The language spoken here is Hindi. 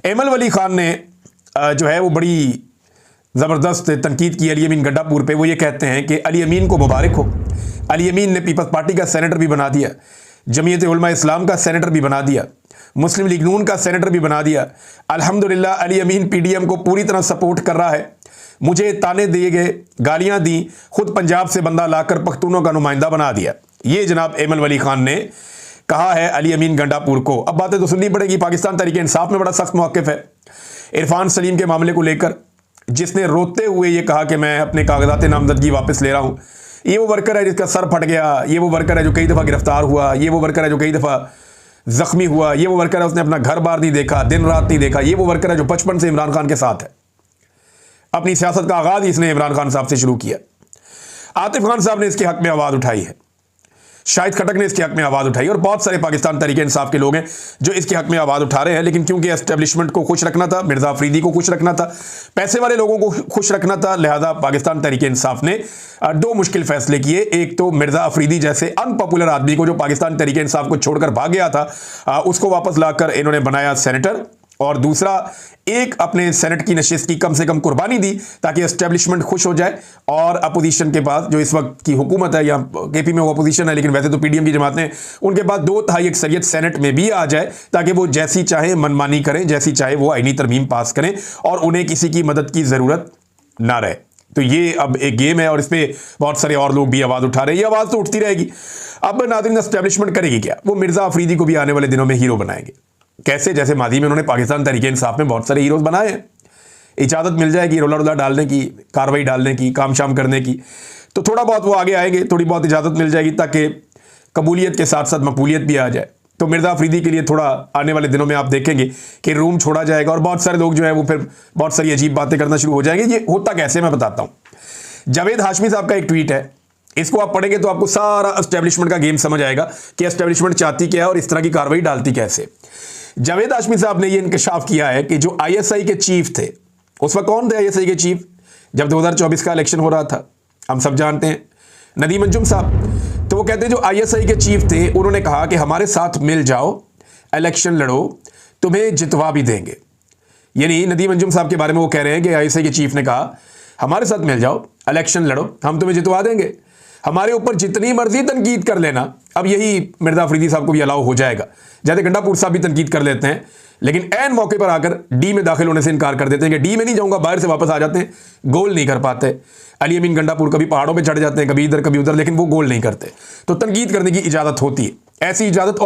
एमल वली खान ने जो है वो बड़ी ज़बरदस्त तनकीद की अली अमीन गंडापुर पे। वो ये कहते हैं कि अली अमीन को मुबारक हो, अली अमीन ने पीपल्स पार्टी का सेनेटर भी बना दिया, जमीयत उलमा इस्लाम का सेनेटर भी बना दिया, मुस्लिम लीग नून का सेनेटर भी बना दिया। अल्हम्दुलिल्लाह अली अमीन पीडीएम को पूरी तरह सपोर्ट कर रहा है। मुझे ताने दिए गए, गालियां दी, खुद पंजाब से बंदा लाकर पख्तूनों का नुमाइंदा बना दिया। ये जनाब एमल वली खान ने कहा है अली अमीन गंडापुर को। अब बातें तो सुननी पड़ेगी। पाकिस्तान तहरीक इंसाफ में बड़ा सख्त मौक़िफ़ है इरफान सलीम के मामले को लेकर, जिसने रोते हुए ये कहा कि मैं अपने कागजात नामजदगी वापस ले रहा हूँ। ये वो वर्कर है जिसका सर फट गया, ये वो वर्कर है जो कई दफ़ा गिरफ्तार हुआ, ये वो वर्कर है जो कई दफ़ा ज़ख्मी हुआ, ये वो वर्कर है उसने अपना घर बार नहीं देखा, दिन रात नहीं देखा, ये वो वर्कर है जो बचपन से इमरान खान के साथ है। अपनी सियासत का आगाज़ इसने इमरान खान साहब से शुरू किया। आतिफ खान साहब ने इसके हक़ में आवाज़ उठाई है, शाहिद खटक ने इसके हक़ में आवाज़ उठाई, और बहुत सारे पाकिस्तान तहरीक इंसाफ के लोग हैं जो इसके हक़ में आवाज़ उठा रहे हैं। लेकिन क्योंकि एस्टेब्लिशमेंट को खुश रखना था, मिर्ज़ा अफरीदी को खुश रखना था, पैसे वाले लोगों को खुश रखना था, लिहाजा पाकिस्तान तहरीक इंसाफ ने दो मुश्किल फैसले किए। एक तो मिर्ज़ा अफरीदी जैसे अनपॉपुलर आदमी को, जो पाकिस्तान तहरीक इंसाफ को छोड़कर भाग गया था, उसको वापस लाकर इन्होंने बनाया सेनेटर, और दूसरा एक अपने सेनेट की नशिस्त की कम से कम कुर्बानी दी ताकि एस्टेब्लिशमेंट खुश हो जाए। और अपोजिशन के पास, जो इस वक्त की हुकूमत है, या केपी में वो अपोजिशन है लेकिन वैसे तो पीडीएम की जमातें हैं, उनके पास 2/3 अक्सरियत सेनेट में भी आ जाए ताकि वो जैसी चाहे मनमानी करें, जैसी चाहे वो आईनी तरमीम पास करें और उन्हें किसी की मदद की ज़रूरत ना रहे। तो ये अब एक गेम है और इस पर बहुत सारे और लोग भी आवाज़ उठा रहे हैं। ये आवाज़ तो उठती रहेगी। अब नाज़रीन, एस्टेब्लिशमेंट करेगी क्या? वो मिर्ज़ा अफरीदी को भी आने वाले दिनों में हीरो बनाएंगे। कैसे? जैसे माजी में उन्होंने पाकिस्तान तहरीक इंसाफ में बहुत सारे हीरोज़ बनाए हैं। इजाज़त मिल जाएगी रोला रोला डालने की, कार्रवाई डालने की, काम शाम करने की, तो थोड़ा बहुत वो आगे आएंगे, थोड़ी बहुत इजाज़त मिल जाएगी ताकि कबूलियत के साथ साथ मकबूलियत भी आ जाए। तो मिर्ज़ा अफरीदी के लिए थोड़ा आने वाले दिनों में आप देखेंगे कि रूम छोड़ा जाएगा और बहुत सारे लोग जो है वो फिर बहुत सारी अजीब बातें करना शुरू हो जाएंगे। ये होता कैसे, मैं बताता हूँ। जावेद हाशमी साहब का एक ट्वीट है, इसको आप पढ़ेंगे तो आपको सारा एस्टेब्लिशमेंट का गेम समझ आएगा कि एस्टेब्लिशमेंट चाहती क्या है और इस तरह की कार्रवाई डालती कैसे। जावेद हाशमी साहब ने यह इंकशाफ किया है कि जो आईएसआई के चीफ थे, उस वक्त कौन थे आईएसआई के चीफ जब 2024 का इलेक्शन हो रहा था, हम सब जानते हैं, नदीम अंजुम साहब। तो वो कहते हैं जो आईएसआई के चीफ थे, उन्होंने कहा कि हमारे साथ मिल जाओ, इलेक्शन लड़ो, तुम्हें जितवा भी देंगे। यानी नदीम अंजुम साहब के बारे में वो कह रहे हैं कि आईएसआई के चीफ ने कहा हमारे साथ मिल जाओ, इलेक्शन लड़ो, हम तुम्हें जितवा देंगे, हमारे ऊपर जितनी मर्जी तनकीद कर लेना। अब यही मिर्ज़ा अफरीदी साहब को भी अलाउ हो जाएगा। जैसे गंडापुर साहब भी तनकीद कर लेते हैं लेकिन ऐन मौके पर आकर डी में दाखिल होने से इनकार कर देते हैं कि डी में नहीं जाऊंगा, बाहर से वापस आ जाते हैं, गोल नहीं कर पाते। अली अमीन गंडापुर कभी पहाड़ों पे चढ़ जाते हैं, कभी इधर कभी उधर, लेकिन वो गोल नहीं करते। तो तनकीद करने की इजाज़त होती है, ऐसी इजाज़त